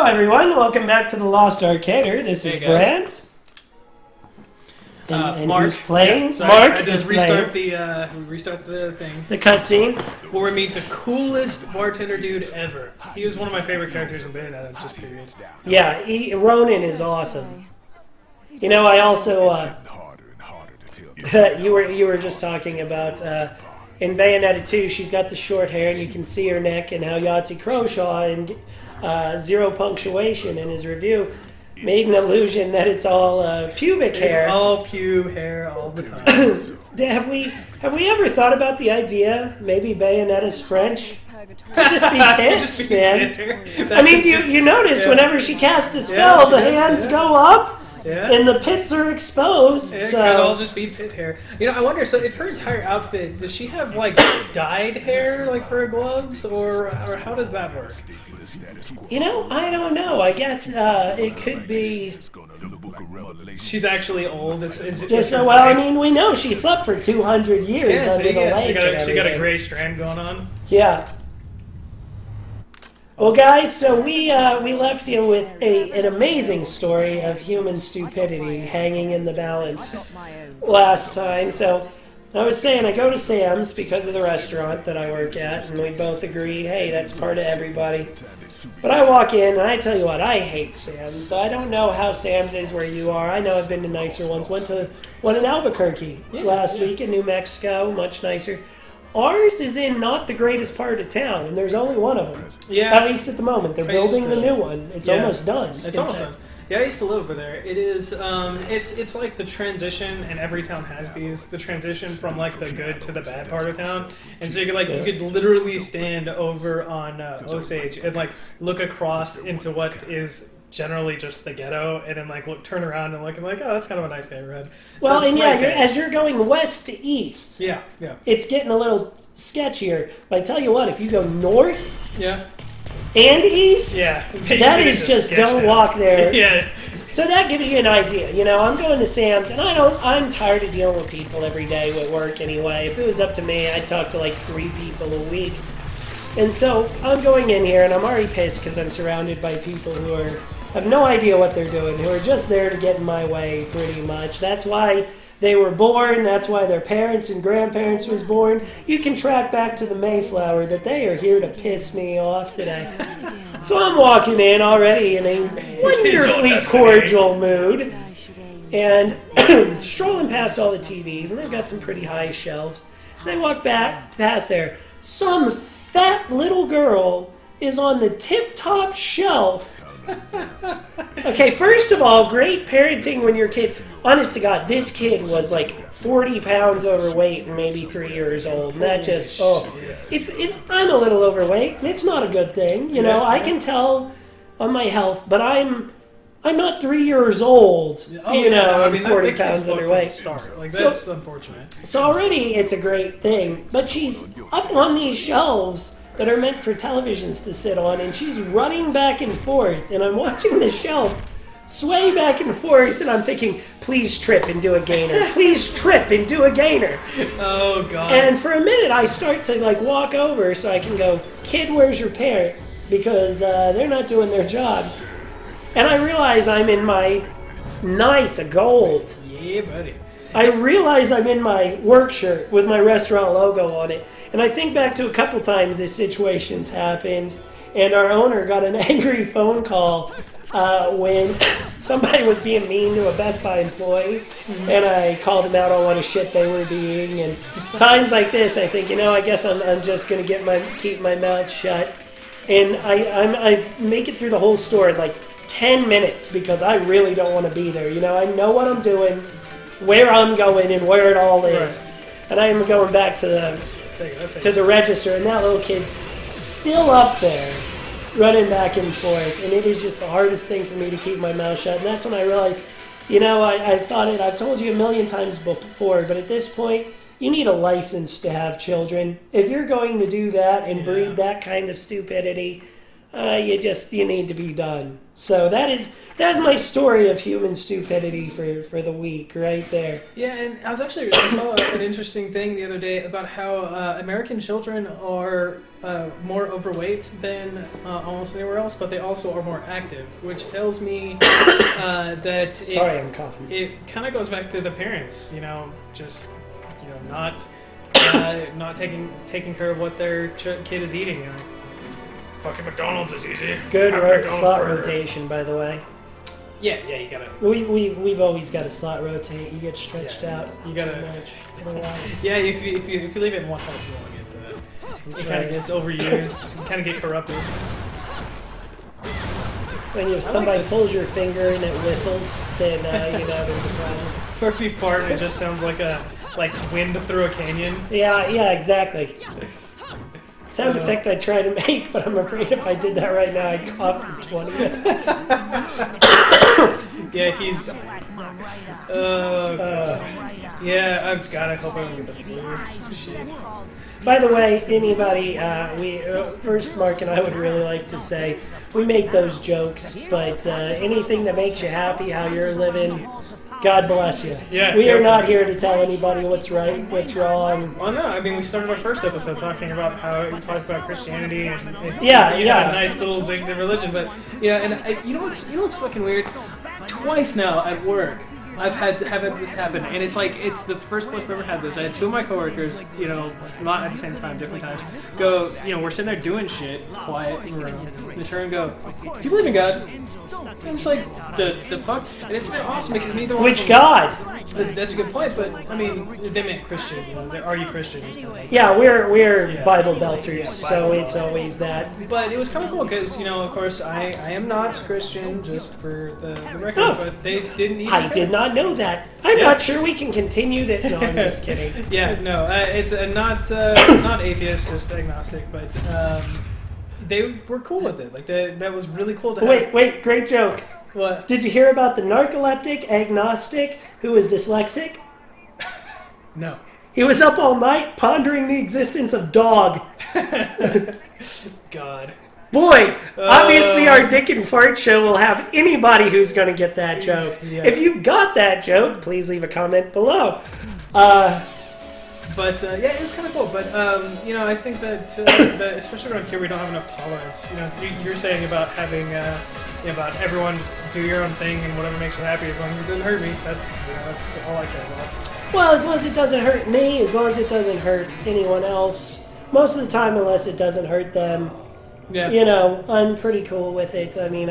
everyone. Welcome back to the Lost Arcader. This is Brant. And Mark who's playing? Sorry, Mark I just is restart playing. the thing. The cutscene. Where we meet the coolest bartender dude ever. He was one of my favorite characters in Bayonetta, just period. Yeah, Ronan is awesome. You know, I also you were just talking about in Bayonetta 2, she's got the short hair and you can see her neck, and how Yahtzee Croshaw in Zero Punctuation in his review made an illusion that it's all pubic hair. It's all pube hair all the time. have we ever thought about the idea maybe Bayonetta's French could just be pits, man? I mean, you notice whenever she casts a spell, the hands go up. Yeah. And the pits are exposed. It so. could all just be pit hair. You know, I wonder, so if her entire outfit, does she have, like, dyed hair, like, for her gloves? Or how does that work? You know, I don't know. I guess it could be... She's actually old. Well, I mean, we know she slept for 200 years under the lake. She got a gray strand going on. Yeah. Well, guys, so we left you with an amazing story of human stupidity hanging in the balance last time. So I was saying I go to Sam's because of the restaurant that I work at, and we both agreed, hey, that's part of everybody. But I walk in, and I tell you what, I hate Sam's. I don't know how Sam's is where you are. I know I've been to nicer ones. Went in Albuquerque last week in New Mexico, much nicer. Ours is in not the greatest part of town, and there's only one of them. Yeah. At least at the moment. They're building the new one. It's almost done. It's almost done. Yeah, I used to live over there. It is, it's like the transition, and every town has these, the transition from like the good to the bad part of town. And so you could literally stand over on Osage and like look across into what is generally just the ghetto, and then turn around and look and oh, that's kind of a nice neighborhood. Well, so and as you're going west to east, it's getting a little sketchier. But I tell you what, if you go north, and east, that is just don't walk there. Yeah. So that gives you an idea. You know, I'm going to Sam's, and I'm tired of dealing with people every day at work anyway. If it was up to me, I'd talk to like 3 people a week. And so I'm going in here, and I'm already pissed because I'm surrounded by people who have no idea what they're doing, who are just there to get in my way, pretty much. That's why they were born. That's why their parents and grandparents was born. You can track back to the Mayflower that they are here to piss me off today. So I'm walking in already in a wonderfully cordial mood, and strolling past all the TVs, and they've got some pretty high shelves. As I walk back past there, some fat little girl is on the tip-top shelf. Okay, first of all, great parenting when you're a kid. Honest to God, this kid was like 40 pounds overweight and maybe 3 years old. And that just, I'm a little overweight, and it's not a good thing. You know, I can tell on my health, but I'm not 3 years old, and 40 pounds underweight. That's unfortunate. So already it's a great thing, but she's up on these shelves that are meant for televisions to sit on, and she's running back and forth, and I'm watching the shelf sway back and forth, and I'm thinking, please trip and do a gainer. Please trip and do a gainer. Oh, God. And for a minute, I start to walk over so I can go, kid, where's your parent? Because they're not doing their job. And I realize I'm in my nice gold. Yeah, buddy. I realize I'm in my work shirt with my restaurant logo on it. And I think back to a couple times this situation's happened, and our owner got an angry phone call when somebody was being mean to a Best Buy employee, and I called them out on what a shit they were being. And times like this, I think, I guess I'm just going to keep my mouth shut. And I make it through the whole store in like 10 minutes because I really don't want to be there. I know what I'm doing, where I'm going, and where it all is. Right. And I am going back to the register, and that little kid's still up there running back and forth, and it is just the hardest thing for me to keep my mouth shut. And that's when I realized, I've told you a million times before, but at this point, you need a license to have children. If you're going to do that and breed that kind of stupidity, you need to be done. So that's my story of human stupidity for the week right there. Yeah, and I saw an interesting thing the other day about how American children are more overweight than almost anywhere else, but they also are more active, which tells me that I'm coughing. It kind of goes back to the parents, not taking care of what their kid is eating. Fucking McDonald's is easy. Good work, slot rotation, by the way. Yeah, you gotta. We've always got to slot rotate. You get stretched out. You gotta. Too much. Otherwise. Yeah, if you leave it in one hole too long, it kind of gets overused. You kind of get corrupted. When somebody pulls your finger and it whistles, then there's a problem. Or if you fart and it just sounds like wind through a canyon. Yeah, exactly. Sound effect I try to make, but I'm afraid if I did that right now, I'd cough for 20 minutes. Yeah, he's dying. Yeah, I hope I don't get the flu. Shit. By the way, anybody, first Mark and I would really like to say, we make those jokes, but anything that makes you happy, how you're living, God bless you. Yeah, we are not here to tell anybody what's right, what's wrong. Well, no, I mean, we started our first episode talking about how we talked about Christianity and you had a nice little zing to religion, but you know what's fucking weird? Twice now at work, I've had this happen, and it's the first place I've ever had this. I had two of my coworkers, not at the same time, different times, go, we're sitting there doing shit, quiet in the room, and they turn and go, "Do you believe in God?" I'm just like, the fuck? And it's been awesome because neither one Which of them, God? That's a good point, but I mean, they meant Christian. Are you Christian? Yeah, we're Bible belters, so it's always that. But it was kind of cool because, of course, I am not Christian, just for the record, but they didn't even I did not know that. I'm not sure we can continue that. No, I'm just kidding. It's not atheist, just agnostic, but they were cool with it. Like, that was really cool to have. Wait, great joke. What? Did you hear about the narcoleptic agnostic who was dyslexic? No. He was up all night pondering the existence of dog. God. Boy, obviously our Dick and Fart show will have anybody who's going to get that joke. Yeah. If you got that joke, please leave a comment below. But it was kind of cool. But I think that especially around here, we don't have enough tolerance. You're saying about having about everyone do your own thing and whatever makes you happy, as long as it doesn't hurt me. That's all I care about. Well, as long as it doesn't hurt me, as long as it doesn't hurt anyone else. Most of the time, unless it doesn't hurt them. Yeah. I'm pretty cool with it. I mean,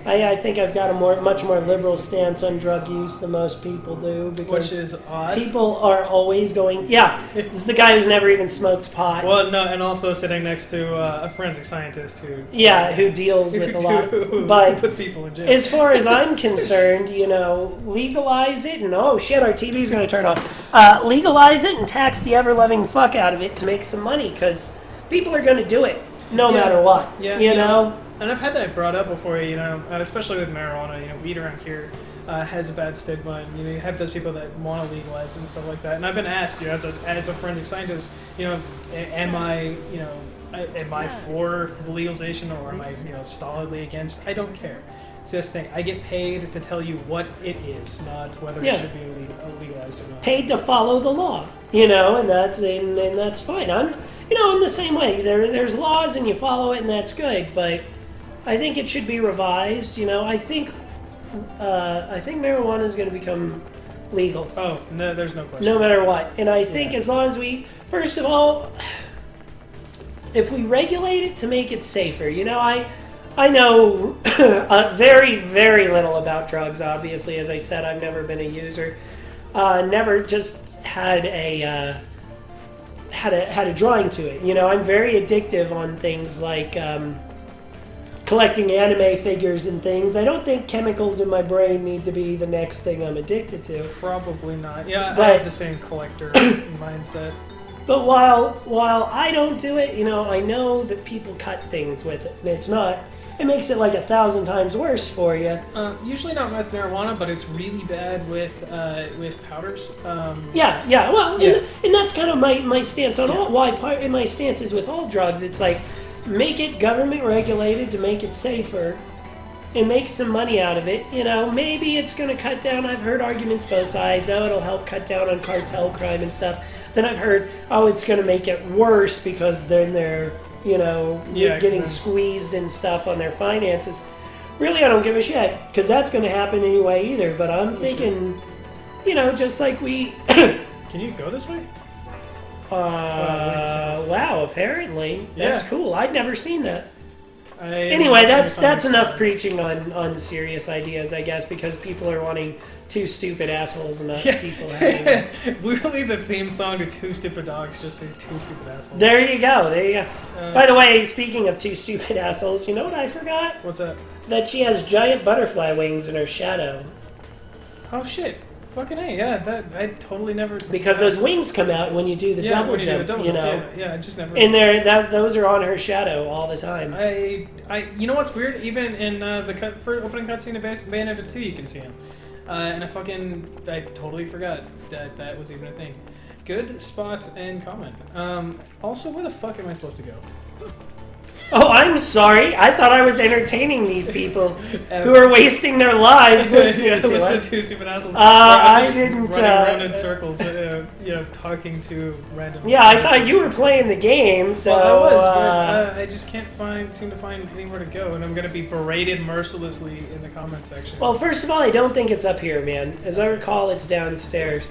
I think I've got a much more liberal stance on drug use than most people do. Because which is odd. People are always going, this is the guy who's never even smoked pot. Well, no, and also sitting next to a forensic scientist who deals with a lot. But puts people in jail. As far as I'm concerned, legalize it and our TV's going to turn off. Legalize it and tax the ever-loving fuck out of it to make some money because people are going to do it. No matter what, And I've had that brought up before, especially with marijuana. Weed around here has a bad stigma, and you have those people that want to legalize and stuff like that. And I've been asked, as a forensic scientist, am I for the legalization or am I, stolidly against? I don't care. It's this thing. I get paid to tell you what it is, not whether it should be legalized or not. Paid to follow the law, and that's fine. I'm the same way. There's laws and you follow it, and that's good. But I think it should be revised. I think marijuana is going to become legal. Oh, no, there's no question. No matter what. And I think as long as we, first of all, if we regulate it to make it safer, I know very, very little about drugs, obviously. As I said, I've never been a user. Never just had a drawing to it. I'm very addictive on things like collecting anime figures and things. I don't think chemicals in my brain need to be the next thing I'm addicted to. Probably not. Yeah, I have the same collector mindset. But while I don't do it, I know that people cut things with it, and it makes it like 1,000 times worse for you. Usually not with marijuana, but it's really bad with powders. And that's kind of my stance on my stance is with all drugs. It's like make it government regulated to make it safer and make some money out of it. You know, maybe it's going to cut down. I've heard arguments both sides. Oh, it'll help cut down on cartel crime and stuff. Then I've heard, oh, it's going to make it worse because then they're, you know, getting squeezed and stuff on their finances. Really, I don't give a shit, because that's going to happen anyway either. But I'm thinking, you know, just like we... Can you go this way? Wow, apparently. That's cool. I'd never seen that. Anyway, that's enough preaching on serious ideas, I guess, because people are wanting two stupid assholes and not people having... We will leave the theme song to Two Stupid Dogs, just say Two Stupid Assholes. There you go. By the way, speaking of two stupid assholes, you know what I forgot? What's that? That she has giant butterfly wings in her shadow. Oh, shit. Fucking A, yeah, that I totally never... Because those wings come out when you do the double jump, you know. Yeah, I just never... And those are on her shadow all the time. You know what's weird? Even in the opening cutscene of Bayonetta 2, you can see him. And I totally forgot that was even a thing. Good spot and comment. Also, where the fuck am I supposed to go? Oh, I'm sorry. I thought I was entertaining these people who are wasting their lives listening to us. Two stupid assholes. I didn't... running around in circles, talking to random... Yeah, I thought you were playing the game, so... Well, I was, but I just can't seem to find anywhere to go, and I'm going to be berated mercilessly in the comment section. Well, first of all, I don't think it's up here, man. As I recall, it's downstairs.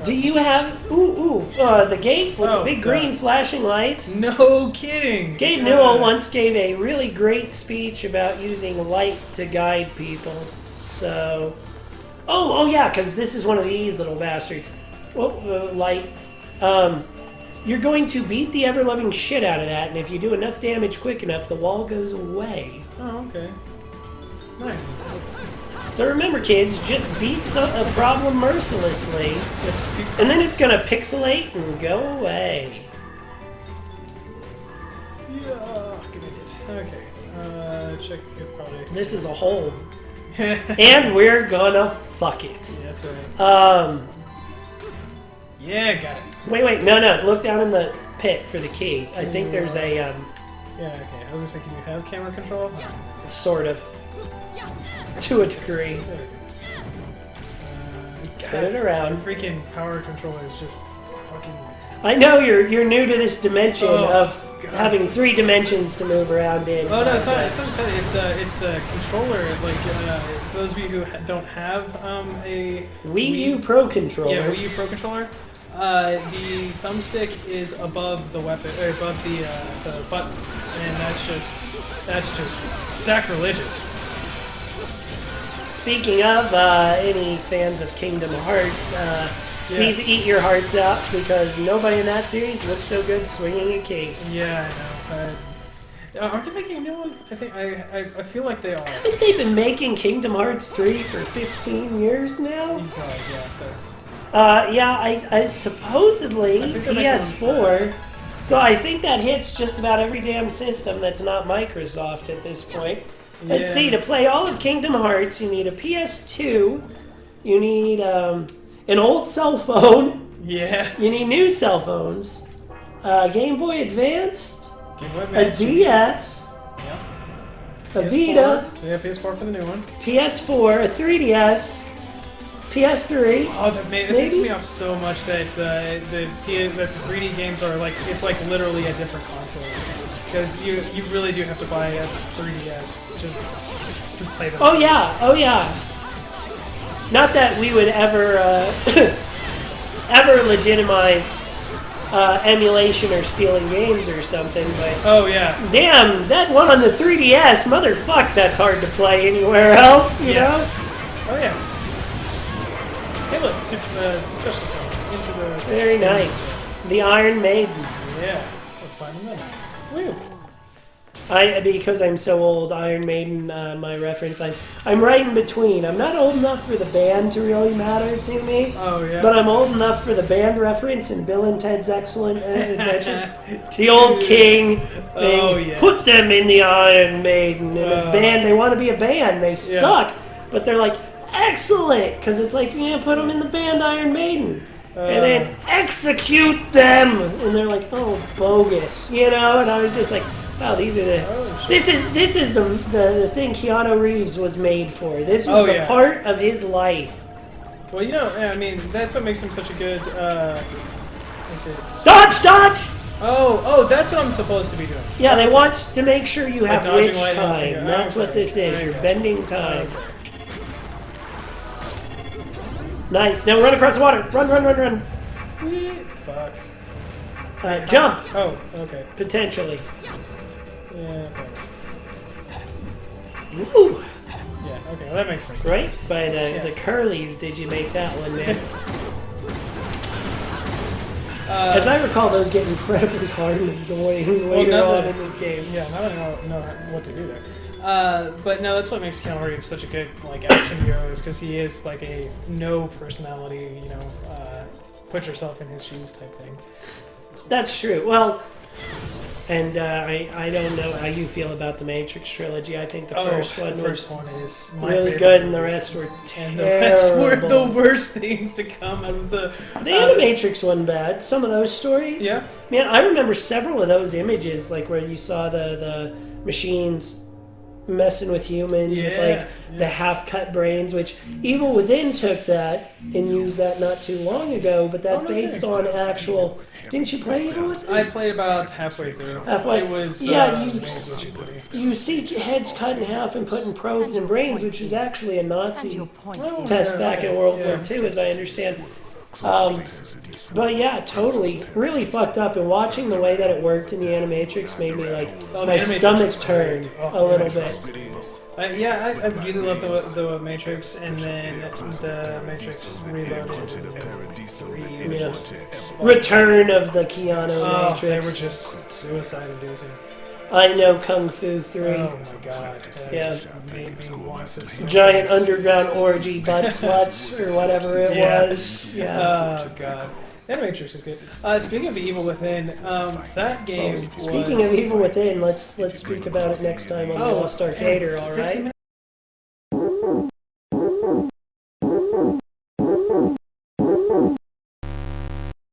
Do you have... the gate with the big green flashing lights? No kidding! Gabe Newell once gave a really great speech about using light to guide people. So... Oh yeah, because this is one of these little bastards. Light. You're going to beat the ever-loving shit out of that, and if you do enough damage quick enough, the wall goes away. Oh, okay. Nice. So remember, kids, just beat a problem mercilessly, and then it's going to pixelate and go away. Yeah, good idiot. Okay, check if probably... This is a hole. And we're gonna fuck it. Yeah, that's right. Yeah, got it. Wait, no, look down in the pit for the key. I think there's a, Yeah, okay. I was gonna say, can you have camera control? Sort of. To a degree. Spin it around. The freaking power controller is just fucking... I know you're new to this dimension of having 3 dimensions to move around in. Oh no, it's not just that. It's the controller. Like for those of you who don't have a Wii U Pro controller. Yeah, Wii U Pro controller. The thumbstick is above the weapon, or above the buttons, and that's just sacrilegious. Speaking of any fans of Kingdom Hearts, please eat your hearts out, because nobody in that series looks so good swinging a key. Yeah, I know. Aren't they making a new one? I feel like they are. Haven't they been making Kingdom Hearts 3 for 15 years now? Yeah, that's... I supposedly PS4. So I think that hits just about every damn system that's not Microsoft at this point. Let's see, to play all of Kingdom Hearts, you need a PS2, you need an old cell phone, you need new cell phones, Game Boy Advanced, a DS, a Vita, PS4 for the new one, PS4, a 3DS, PS3. Oh, that pisses me off so much that the 3D games are like, it's like literally a different console. Because you really do have to buy a 3DS to play them. Oh yeah. Not that we would ever ever legitimize emulation or stealing games or something, but damn, that one on the 3DS, motherfuck, that's hard to play anywhere else, you know? Oh yeah. Hey look, special into the... Very nice. The Iron Maiden. Yeah, we're finding that. Woo. Because I'm so old, Iron Maiden, my reference, I'm right in between. I'm not old enough for the band to really matter to me. Oh, yeah. But I'm old enough for the band reference in Bill and Ted's Excellent Adventure. The old king thing. Put them in the Iron Maiden. And his band, they want to be a band. They suck. But they're like, excellent! Because it's like, put them in the band Iron Maiden. And then execute them! And they're like, oh, bogus. And I was just like, Oh, these are the. This is the thing Keanu Reeves was made for. This was the part of his life. Well, you know, I mean, that's what makes him such a good. Dodge! Oh, that's what I'm supposed to be doing. Yeah, they want to make sure you have witch time. That's what this is. You're bending time. Okay. Nice. Now run across the water. Run. Fuck. Jump. Oh, okay. Potentially. Yeah, okay. Woo! Yeah, okay, well, that makes sense. Right? By the curlies did you make that one, man. As I recall, those get incredibly hard later on in this game. Yeah, now I know what to do there. But no, that's what makes Keanu Reeves such a good action hero, is because he is like a no personality, put yourself in his shoes type thing. That's true. Well, and I don't know how you feel about the Matrix trilogy. I think the first one is my really good, and the rest were terrible. The rest were the worst things to come out of the Animatrix wasn't bad. Some of those stories. Yeah. Man, I remember several of those images, like where you saw the machines messing with humans with the half-cut brains, which Evil Within took that and used that not too long ago, but that's based on actual... Didn't you play Evil Within? I played about halfway through. Halfway? It was... you see heads cut in half and put in probes and brains, which was actually a Nazi test back in World War II, as I understand. But yeah, totally, really fucked up. And watching the way that it worked in the Animatrix made me my stomach turn a little bit. I really love the Matrix, and then the Matrix Reloaded. Return of the Keanu Matrix. They were just suicide-inducing. I know Kung Fu 3. Oh my god. Yeah. Giant underground orgy butt sluts or whatever it was. Yeah. Oh god. That Matrix is good. Speaking of Evil Within, that game Speaking of Evil Within, let's speak about it next time on The Lost Arcader, alright?